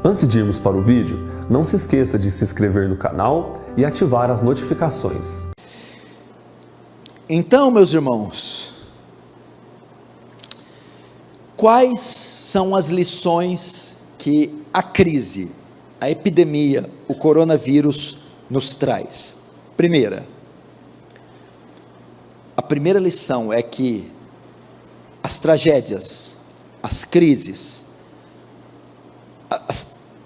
Antes de irmos para o vídeo, não se esqueça de se inscrever no canal e ativar as notificações. Então, meus irmãos, quais são as lições que a crise, a epidemia, o coronavírus nos traz? A primeira lição é que as tragédias, as crises,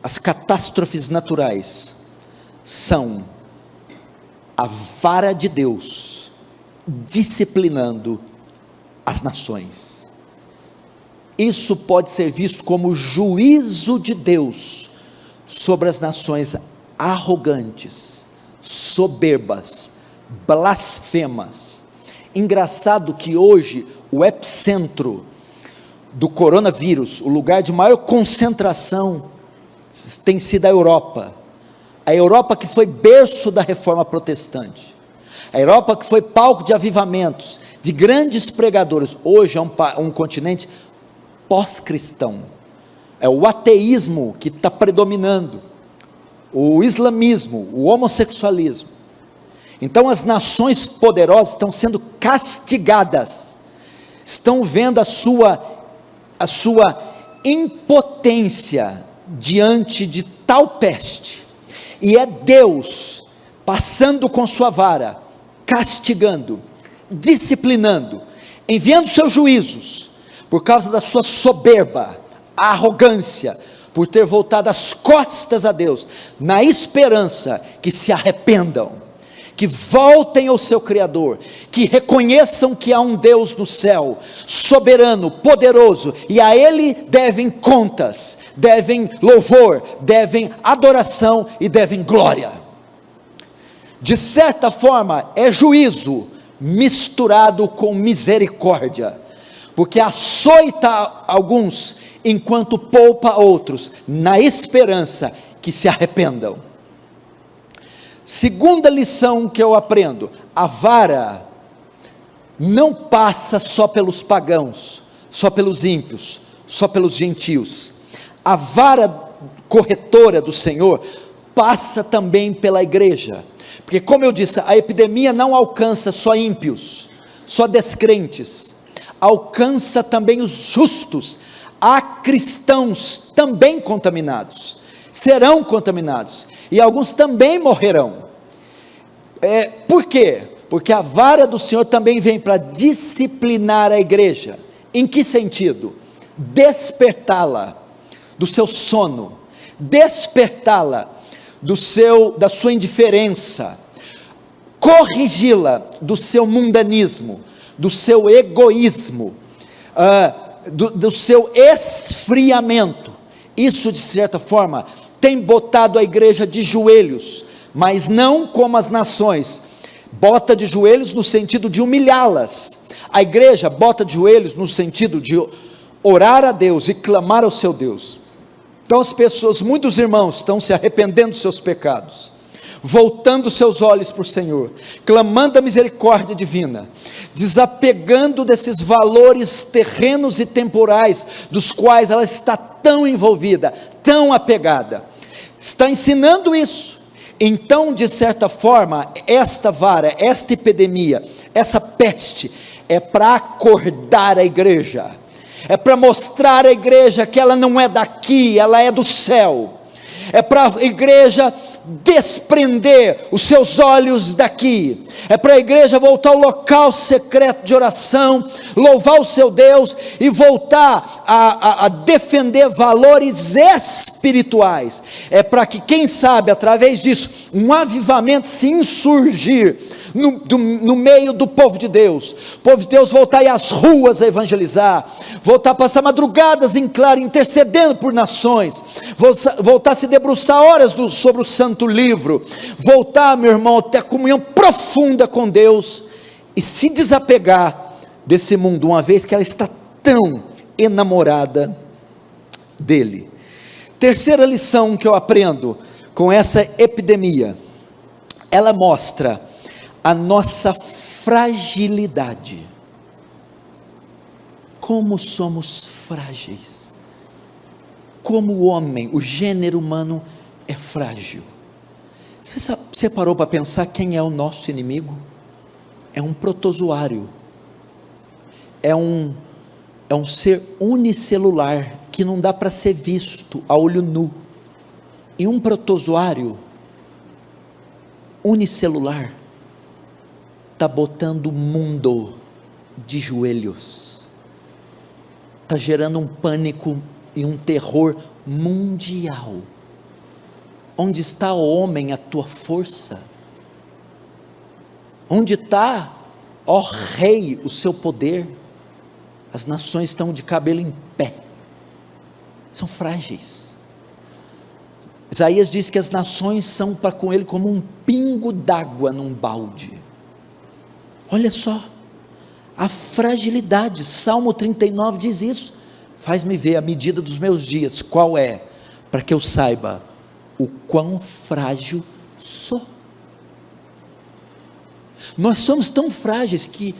as catástrofes naturais são a vara de Deus disciplinando as nações. Isso pode ser visto como juízo de Deus sobre as nações arrogantes, soberbas, blasfemas. Engraçado que hoje o epicentro do coronavírus, o lugar de maior concentração, tem sido a Europa que foi berço da reforma protestante, a Europa que foi palco de avivamentos, de grandes pregadores. Hoje é um continente pós-cristão, é o ateísmo que está predominando, o islamismo, o homossexualismo. Então as nações poderosas estão sendo castigadas, estão vendo a sua impotência diante de tal peste, e é Deus passando com sua vara, castigando, disciplinando, enviando seus juízos, por causa da sua soberba, arrogância, por ter voltado as costas a Deus, na esperança que se arrependam, que voltem ao seu Criador, que reconheçam que há um Deus no céu, soberano, poderoso, e a Ele devem contas, devem louvor, devem adoração e devem glória. De certa forma é juízo misturado com misericórdia, porque açoita alguns, enquanto poupa outros, na esperança que se arrependam. Segunda lição que eu aprendo: a vara não passa só pelos pagãos, só pelos ímpios, só pelos gentios. A vara corretora do Senhor passa também pela igreja, porque, como eu disse, a epidemia não alcança só ímpios, só descrentes, alcança também os justos. Há cristãos também contaminados, serão contaminados, e alguns também morrerão. Por quê? Porque a vara do Senhor também vem para disciplinar a igreja. Em que sentido? Despertá-la do seu sono, despertá-la da sua indiferença, corrigi-la do seu mundanismo, do seu egoísmo, do seu esfriamento. Isso, de certa forma, tem botado a igreja de joelhos, mas não como as nações, bota de joelhos no sentido de humilhá-las. A igreja bota de joelhos no sentido de orar a Deus e clamar ao seu Deus. Então as pessoas, muitos irmãos, estão se arrependendo dos seus pecados, voltando seus olhos para o Senhor, clamando a misericórdia divina, desapegando desses valores terrenos e temporais, dos quais ela está tão envolvida, tão apegada, está ensinando isso. Então, de certa forma, esta vara, esta epidemia, essa peste, é para acordar a igreja, é para mostrar à igreja que ela não é daqui, ela é do céu, é para a igreja desprender os seus olhos daqui, é para a igreja voltar ao local secreto de oração, louvar o seu Deus e voltar a defender valores espirituais. É para que, quem sabe, através disso, um avivamento se insurgir no meio do povo de Deus. O povo de Deus voltar a ir às ruas a evangelizar, voltar a passar madrugadas em claro, intercedendo por nações, voltar a se debruçar horas sobre o santo livro, voltar, meu irmão, a ter comunhão profunda com Deus, e se desapegar desse mundo, uma vez que ela está tão enamorada dele. Terceira lição que eu aprendo com essa epidemia, ela mostra a nossa fragilidade. Como somos frágeis. como o homem, o gênero humano é frágil. Você parou para pensar quem é o nosso inimigo? É um protozoário, é um ser unicelular, que não dá para ser visto a olho nu. E um protozoário unicelular está botando o mundo de joelhos, está gerando um pânico e um terror mundial. Onde está, ó homem, a tua força? Onde está, ó rei, o seu poder? As nações estão de cabelo em pé, são frágeis. Isaías diz que as nações são para com ele como um pingo d'água num balde. Olha só, a fragilidade. Salmo 39 diz isso: faz-me ver a medida dos meus dias, qual é, para que eu saiba o quão frágil sou. Nós somos tão frágeis que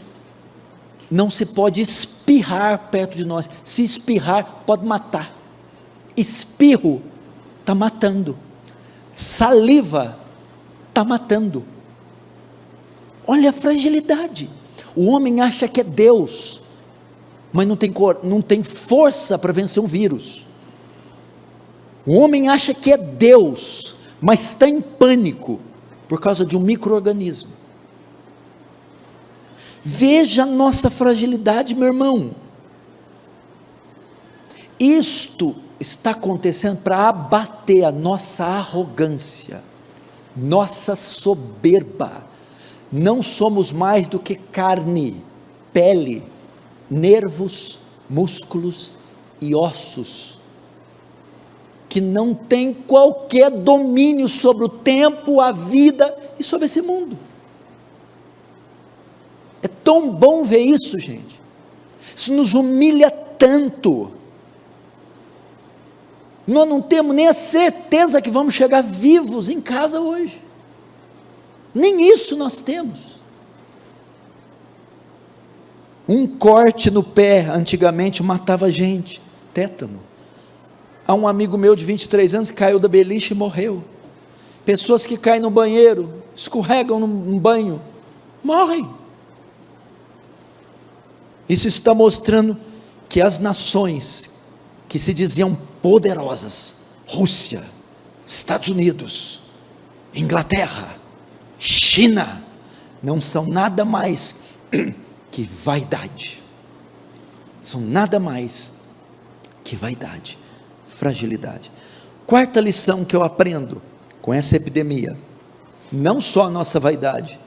não se pode espirrar perto de nós. Se espirrar, pode matar. Espirro está matando, saliva está matando. Olha a fragilidade. O homem acha que é Deus, mas não tem força para vencer um vírus. O homem acha que é Deus, mas está em pânico por causa de um micro-organismo. Veja a nossa fragilidade, meu irmão. Isto está acontecendo para abater a nossa arrogância, nossa soberba. Não somos mais do que carne, pele, nervos, músculos e ossos, que não tem qualquer domínio sobre o tempo, a vida e sobre esse mundo. É tão bom ver isso, gente. Isso nos humilha tanto. Nós não temos nem a certeza que vamos chegar vivos em casa hoje. Nem isso nós temos. Um corte no pé antigamente matava gente, tétano. Há um amigo meu de 23 anos que caiu da beliche e morreu. Pessoas que caem no banheiro, escorregam num banho, morrem. Isso está mostrando que as nações que se diziam poderosas, Rússia, Estados Unidos, Inglaterra, China, não são nada mais que vaidade. São nada mais que vaidade, fragilidade. Quarta lição que eu aprendo com essa epidemia: não só a nossa vaidade,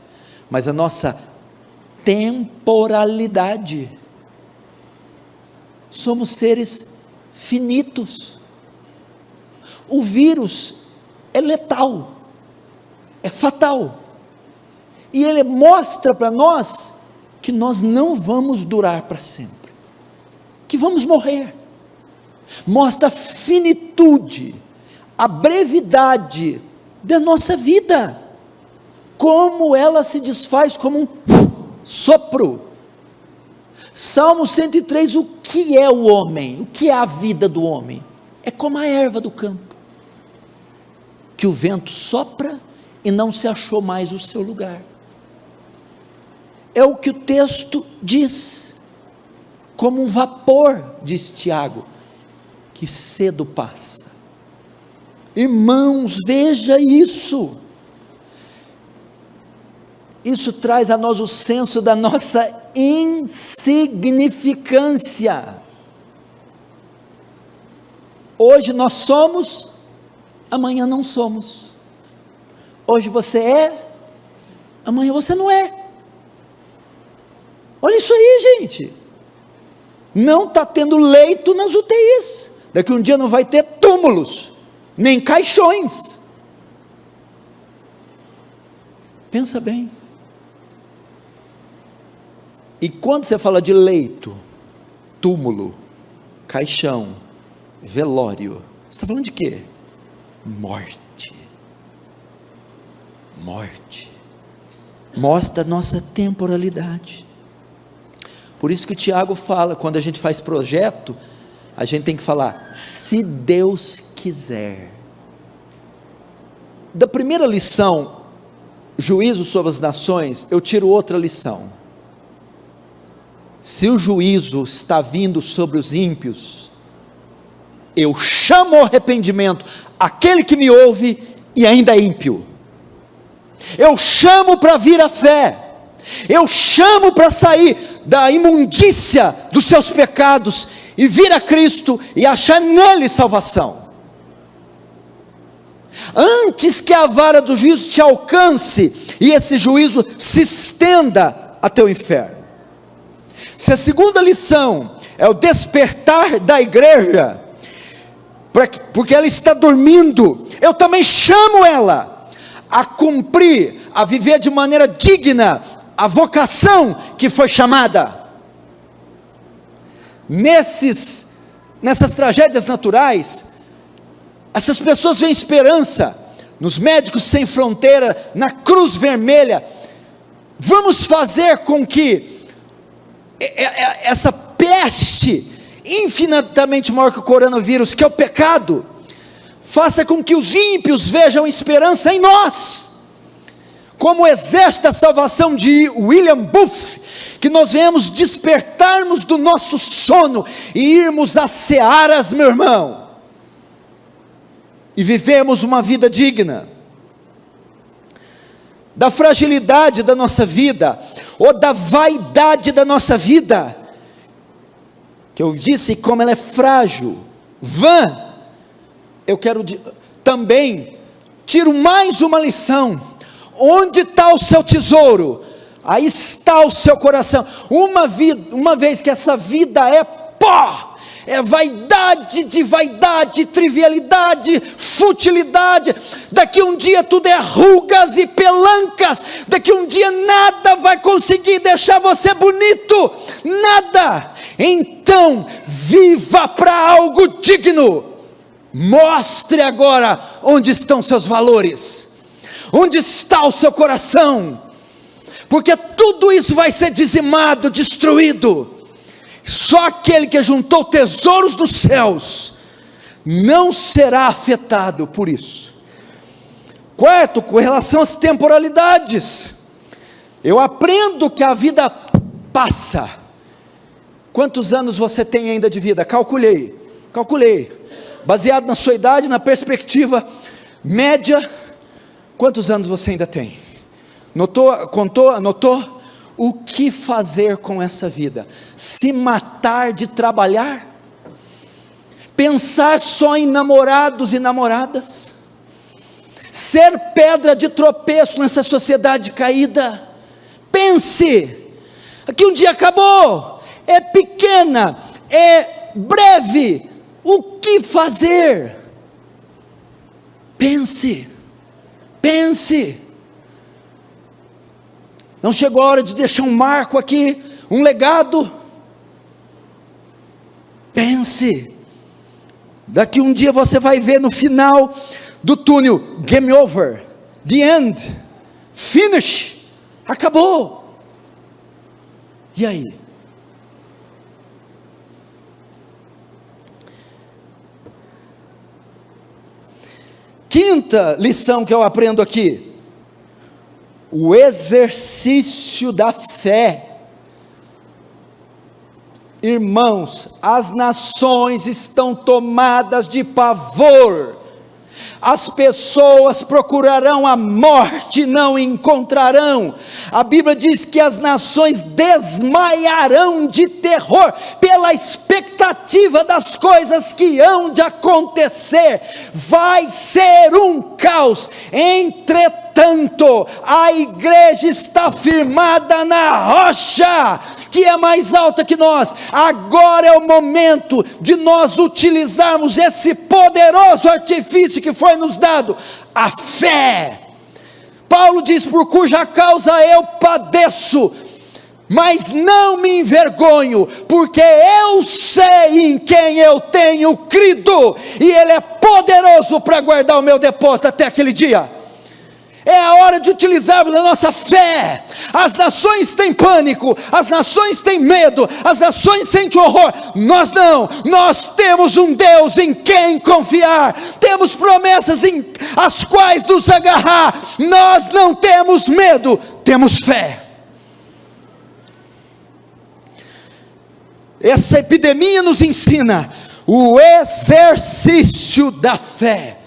mas a nossa temporalidade. Somos seres finitos. O vírus é letal, é fatal, e ele mostra para nós que nós não vamos durar para sempre, que vamos morrer. Mostra a finitude, a brevidade da nossa vida, como ela se desfaz como um sopro. Salmo 103, o que é o homem? O que é a vida do homem? É como a erva do campo, que o vento sopra e não se achou mais o seu lugar. É o que o texto diz, como um vapor, diz Tiago, que cedo passa. Irmãos, veja isso. Isso traz a nós o senso da nossa insignificância. Hoje nós somos, amanhã não somos. Hoje você é, amanhã você não é. Olha isso aí, gente. Não está tendo leito nas UTIs. Daqui um dia não vai ter túmulos, nem caixões. Pensa bem. E quando você fala de leito, túmulo, caixão, velório, você está falando de quê? Morte. Morte. Mostra a nossa temporalidade. Por isso que o Tiago fala, quando a gente faz projeto, a gente tem que falar, se Deus quiser. Da primeira lição, juízo sobre as nações, eu tiro outra lição. Se o juízo está vindo sobre os ímpios, eu chamo ao arrependimento aquele que me ouve e ainda é ímpio. Eu chamo para vir à fé. Eu chamo para sair da imundícia dos seus pecados e vir a Cristo e achar nele salvação. Antes que a vara do juízo te alcance e esse juízo se estenda até o inferno. Se a segunda lição é o despertar da igreja, porque ela está dormindo, eu também chamo ela a cumprir, a viver de maneira digna a vocação que foi chamada. Nessas tragédias naturais, essas pessoas veem esperança nos Médicos Sem Fronteira, na Cruz Vermelha. Vamos fazer com que essa peste infinitamente maior que o coronavírus, que é o pecado, faça com que os ímpios vejam esperança em nós, como o exército da salvação de William Booth, que nós venhamos despertarmos do nosso sono e irmos às searas, meu irmão, e vivemos uma vida digna, da fragilidade da nossa vida, ou da vaidade da nossa vida, que eu disse como ela é frágil, vã. Eu quero também, tiro mais uma lição, onde está o seu tesouro, aí está o seu coração. Uma vez que essa vida é pó, é vaidade de vaidade, trivialidade, futilidade, daqui um dia tudo é rugas e pelancas, daqui um dia nada vai conseguir deixar você bonito, nada. Então viva para algo digno, mostre agora onde estão seus valores, onde está o seu coração, porque tudo isso vai ser dizimado, destruído. Só aquele que juntou tesouros dos céus não será afetado por isso. Quarto, com relação às temporalidades, eu aprendo que a vida passa. Quantos anos você tem ainda de vida? Calculei, baseado na sua idade, na perspectiva média, quantos anos você ainda tem? Anotou? O que fazer com essa vida? Se matar de trabalhar? Pensar só em namorados e namoradas? Ser pedra de tropeço nessa sociedade caída? Pense, aqui um dia acabou, é pequena, é breve, o que fazer? Pense. Não chegou a hora de deixar um marco aqui, um legado? Pense, daqui um dia você vai ver no final do túnel, game over, the end, finish, acabou, e aí? Quinta lição que eu aprendo aqui, o exercício da fé. Irmãos, as nações estão tomadas de pavor, as pessoas procurarão a morte e não encontrarão. A Bíblia diz que as nações desmaiarão de terror, pela expectativa das coisas que hão de acontecer. Vai ser um caos. Entretanto, a igreja está firmada na rocha, que é mais alta que nós. Agora é o momento de nós utilizarmos esse poderoso artifício que foi nos dado, a fé. Paulo diz: por cuja causa eu padeço, mas não me envergonho, porque eu sei em quem eu tenho crido, e Ele é poderoso para guardar o meu depósito até aquele dia. É a hora de utilizarmos a nossa fé. As nações têm pânico, as nações têm medo, as nações sentem horror. Nós não, nós temos um Deus em quem confiar, temos promessas em as quais nos agarrar. Nós não temos medo, temos fé. Essa epidemia nos ensina o exercício da fé,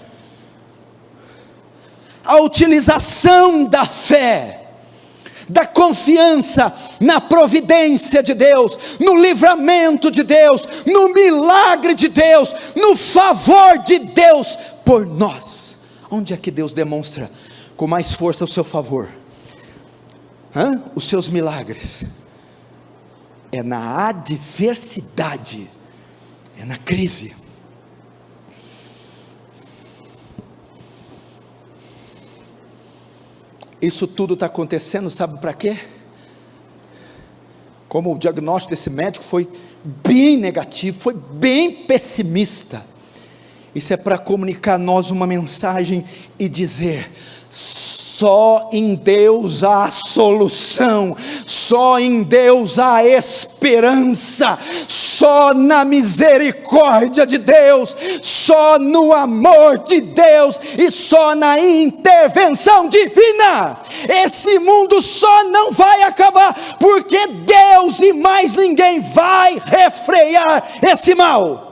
a utilização da fé, da confiança na providência de Deus, no livramento de Deus, no milagre de Deus, no favor de Deus por nós. Onde é que Deus demonstra com mais força o seu favor? Os seus milagres? É na adversidade, é na crise. Isso tudo está acontecendo, sabe para quê? Como o diagnóstico desse médico foi bem negativo, foi bem pessimista. Isso é para comunicar a nós uma mensagem e dizer: só em Deus há solução, só em Deus há esperança, só na misericórdia de Deus, só no amor de Deus e só na intervenção divina. Esse mundo só não vai acabar, porque Deus e mais ninguém vai refrear esse mal.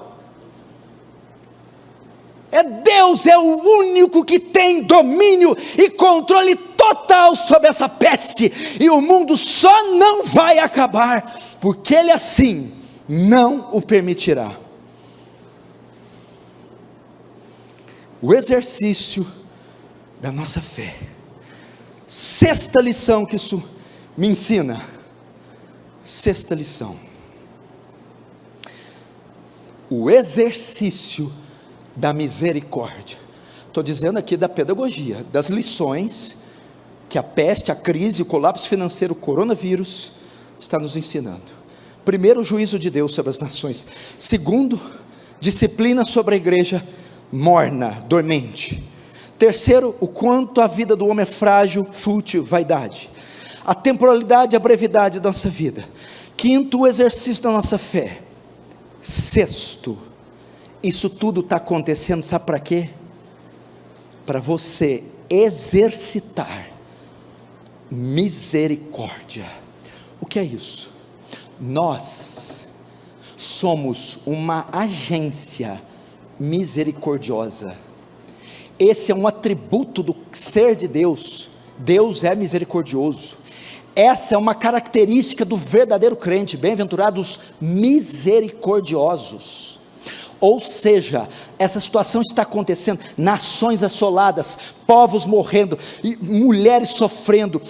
Deus é o único que tem domínio e controle total sobre essa peste, e o mundo só não vai acabar, porque Ele assim não o permitirá. O exercício da nossa fé. Sexta lição que isso me ensina. Sexta lição. O exercício da misericórdia. Estou dizendo aqui da pedagogia, das lições que a peste, a crise, o colapso financeiro, o coronavírus está nos ensinando. Primeiro, o juízo de Deus sobre as nações. Segundo, disciplina sobre a igreja morna, dormente. Terceiro, o quanto a vida do homem é frágil, fútil, vaidade. A temporalidade e a brevidade da nossa vida. Quinto, o exercício da nossa fé. Sexto, isso tudo está acontecendo, sabe para quê? Para você exercitar misericórdia. O que é isso? Nós somos uma agência misericordiosa. Esse é um atributo do ser de Deus. Deus é misericordioso. Essa é uma característica do verdadeiro crente. Bem-aventurados misericordiosos. Ou seja, essa situação está acontecendo, nações assoladas, povos morrendo, mulheres sofrendo,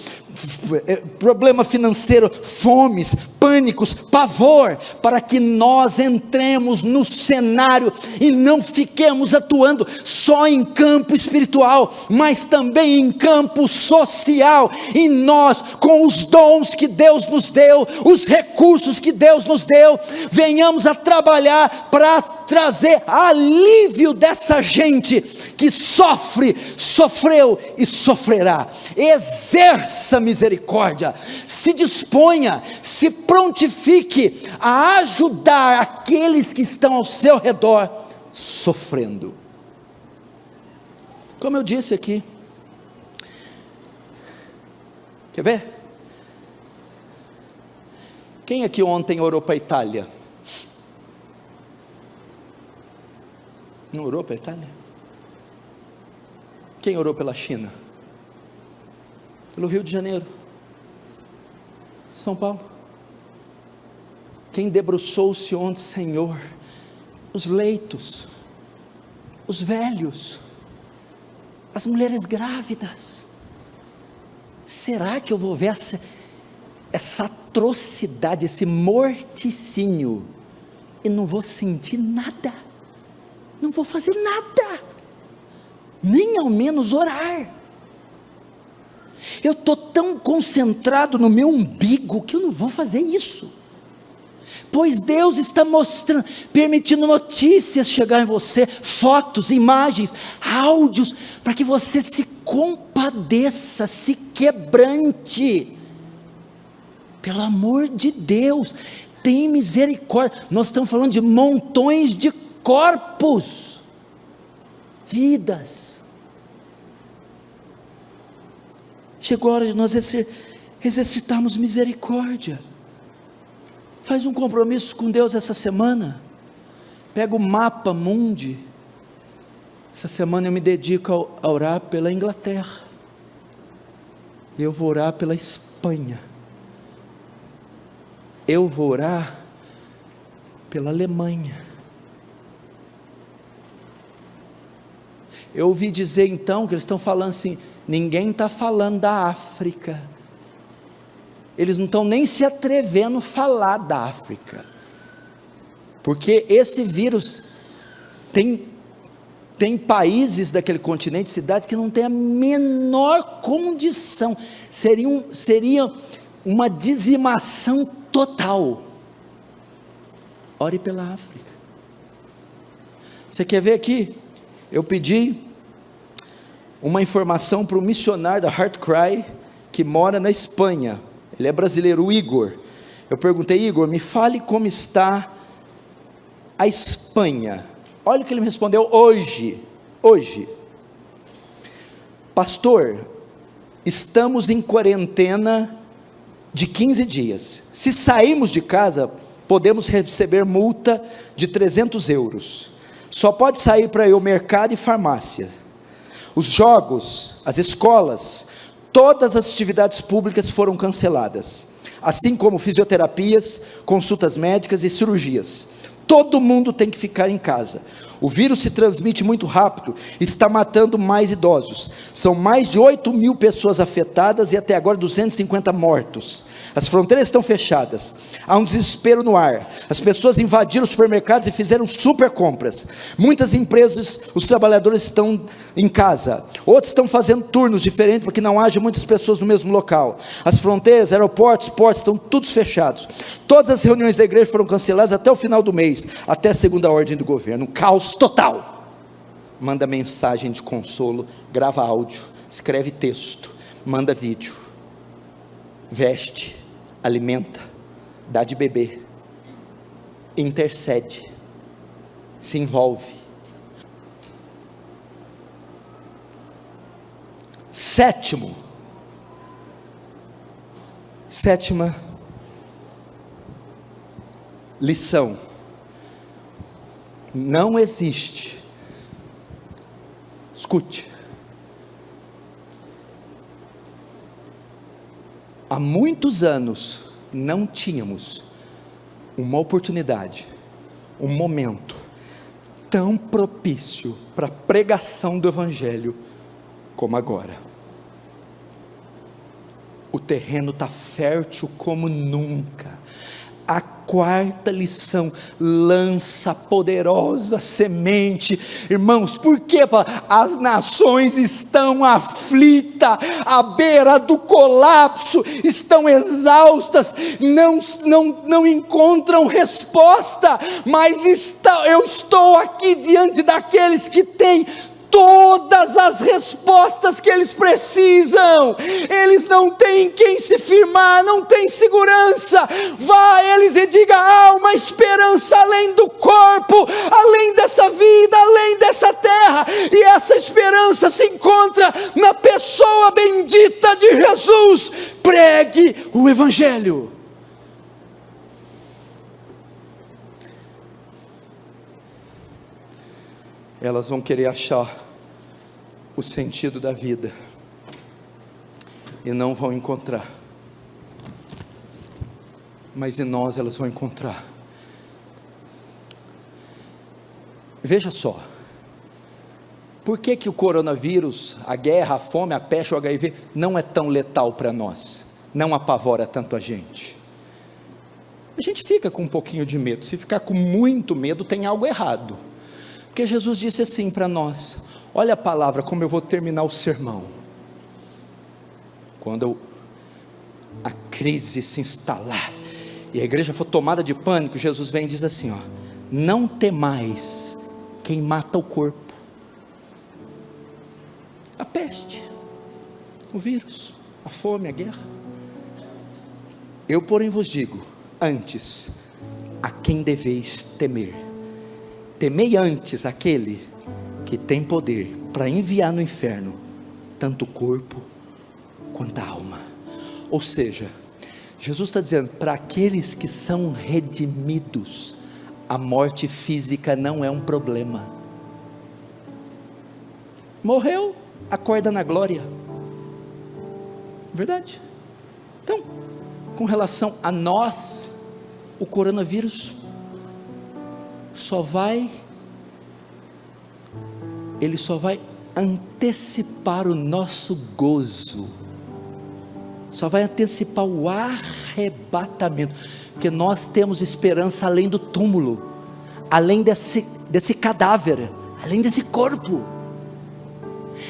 problema financeiro, fomes, pânicos, pavor, para que nós entremos no cenário e não fiquemos atuando só em campo espiritual, mas também em campo social, e nós, com os dons que Deus nos deu, os recursos que Deus nos deu, venhamos a trabalhar para trazer alívio dessa gente que sofre, sofreu e sofrerá. Exerça misericórdia, se disponha, se prontifique a ajudar aqueles que estão ao seu redor sofrendo. Como eu disse aqui, quer ver? Quem aqui ontem orou para a Itália? Não orou para a Itália? Quem orou pela China? Pelo Rio de Janeiro? São Paulo? Quem debruçou-se ontem, Senhor? Os leitos, os velhos, as mulheres grávidas. Será que eu vou ver essa atrocidade, esse morticínio, e não vou sentir nada? Não vou fazer nada, nem ao menos orar. Eu estou tão concentrado no meu umbigo que eu não vou fazer isso. pois Deus está mostrando, permitindo notícias chegar em você, fotos, imagens, áudios, para que você se compadeça, se quebrante. Pelo amor de Deus, tem misericórdia. Nós estamos falando de montões de corpos, vidas. Chegou a hora de nós exercitarmos misericórdia. Faz um compromisso com Deus essa semana. Pega o mapa mundi. Essa semana eu me dedico a orar pela Inglaterra. Eu vou orar pela Espanha. Eu vou orar pela Alemanha. Eu ouvi dizer então que eles estão falando assim, ninguém está falando da África. Eles não estão nem se atrevendo a falar da África, porque esse vírus tem países daquele continente, cidades que não tem a menor condição, seria uma dizimação total. Ore pela África. Você quer ver aqui? Eu pedi uma informação para o missionário da Heart Cry, que mora na Espanha. Ele é brasileiro, o Igor. Eu perguntei, Igor, me fale como está a Espanha. Olha o que ele me respondeu hoje. Pastor, estamos em quarentena de 15 dias. Se sairmos de casa, podemos receber multa de 300 euros. Só pode sair para ir ao mercado e farmácia. Os jogos, as escolas, todas as atividades públicas foram canceladas, assim como fisioterapias, consultas médicas e cirurgias. Todo mundo tem que ficar em casa. O vírus se transmite muito rápido, está matando mais idosos. São mais de 8.000 pessoas afetadas e até agora 250 mortos. As fronteiras estão fechadas, há um desespero no ar. As pessoas invadiram os supermercados e fizeram super compras. Muitas empresas, os trabalhadores estão em casa. Outros estão fazendo turnos diferentes para que não haja muitas pessoas no mesmo local. As fronteiras, aeroportos, portos estão todos fechados. Todas as reuniões da igreja foram canceladas até o final do mês, até a segunda ordem do governo. Um caos total. Manda mensagem de consolo, grava áudio, escreve texto, manda vídeo, veste, alimenta, dá de beber, intercede, se envolve. Sétima lição: não existe, escute, há muitos anos não tínhamos uma oportunidade, um momento tão propício para a pregação do Evangelho como agora. O terreno está fértil como nunca. A quarta lição: lança poderosa semente. Irmãos, por que as nações estão aflitas, à beira do colapso, estão exaustas, não encontram resposta, mas eu estou aqui diante daqueles que têm todas as respostas que eles precisam. Eles não têm quem se firmar, não têm segurança. Vá a eles e diga: há uma esperança além do corpo, além dessa vida, além dessa terra, e essa esperança se encontra na pessoa bendita de Jesus. Pregue o Evangelho. Elas vão querer achar o sentido da vida e não vão encontrar, mas em nós elas vão encontrar. Veja só, por que o coronavírus, a guerra, a fome, a peste, o HIV não é tão letal para nós, não apavora tanto a gente? A gente fica com um pouquinho de medo. Se ficar com muito medo, tem algo errado. Porque Jesus disse assim para nós, olha a palavra, como eu vou terminar o sermão. Quando a crise se instalar, e a igreja for tomada de pânico, Jesus vem e diz assim, ó: não temais quem mata o corpo, a peste, o vírus, a fome, a guerra. Eu porém vos digo, antes, a quem deveis temer. Temei antes aquele que tem poder para enviar no inferno tanto o corpo quanto a alma. Ou seja, Jesus está dizendo, para aqueles que são redimidos, a morte física não é um problema. Morreu, acorda na glória. Verdade? Então, com relação a nós, o coronavírus ele só vai antecipar o nosso gozo, só vai antecipar o arrebatamento, porque nós temos esperança além do túmulo, além desse cadáver, além desse corpo.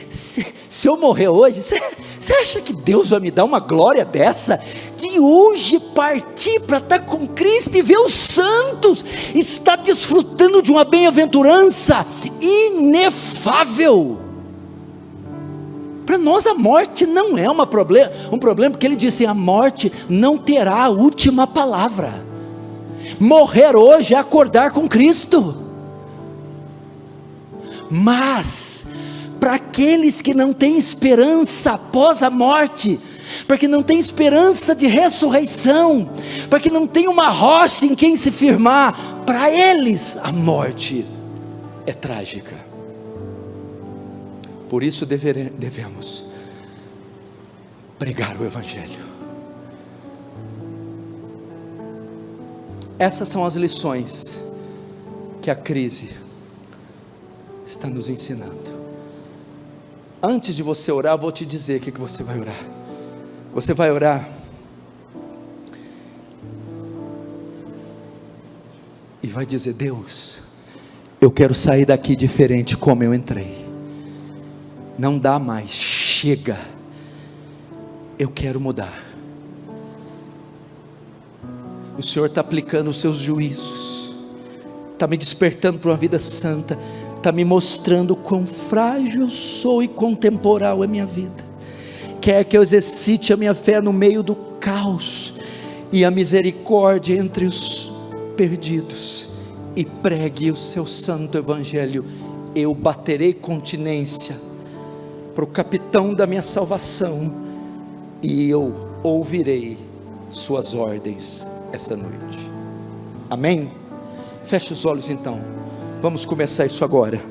Se eu morrer hoje, você acha que Deus vai me dar uma glória dessa? De hoje partir para estar com Cristo e ver os santos, estar desfrutando de uma bem-aventurança inefável. Para nós a morte não é um problema, porque ele disse, a morte não terá a última palavra. Morrer hoje é acordar com Cristo. Mas para aqueles que não têm esperança após a morte, para que não tem esperança de ressurreição, para que não tem uma rocha em quem se firmar, para eles a morte é trágica. Por isso devemos pregar o Evangelho. Essas são as lições que a crise está nos ensinando. Antes de você orar, eu vou te dizer o que você vai orar. Você vai orar e vai dizer, Deus, eu quero sair daqui diferente como eu entrei. Não dá mais, chega. Eu quero mudar. O Senhor está aplicando os seus juízos, está me despertando para uma vida santa, está me mostrando quão frágil eu sou e quão temporal é minha vida. Quer que eu exercite a minha fé no meio do caos, e a misericórdia entre os perdidos, e pregue o seu santo evangelho. Eu baterei continência para o capitão da minha salvação, e eu ouvirei suas ordens essa noite. Amém? Feche os olhos então. Vamos começar isso agora.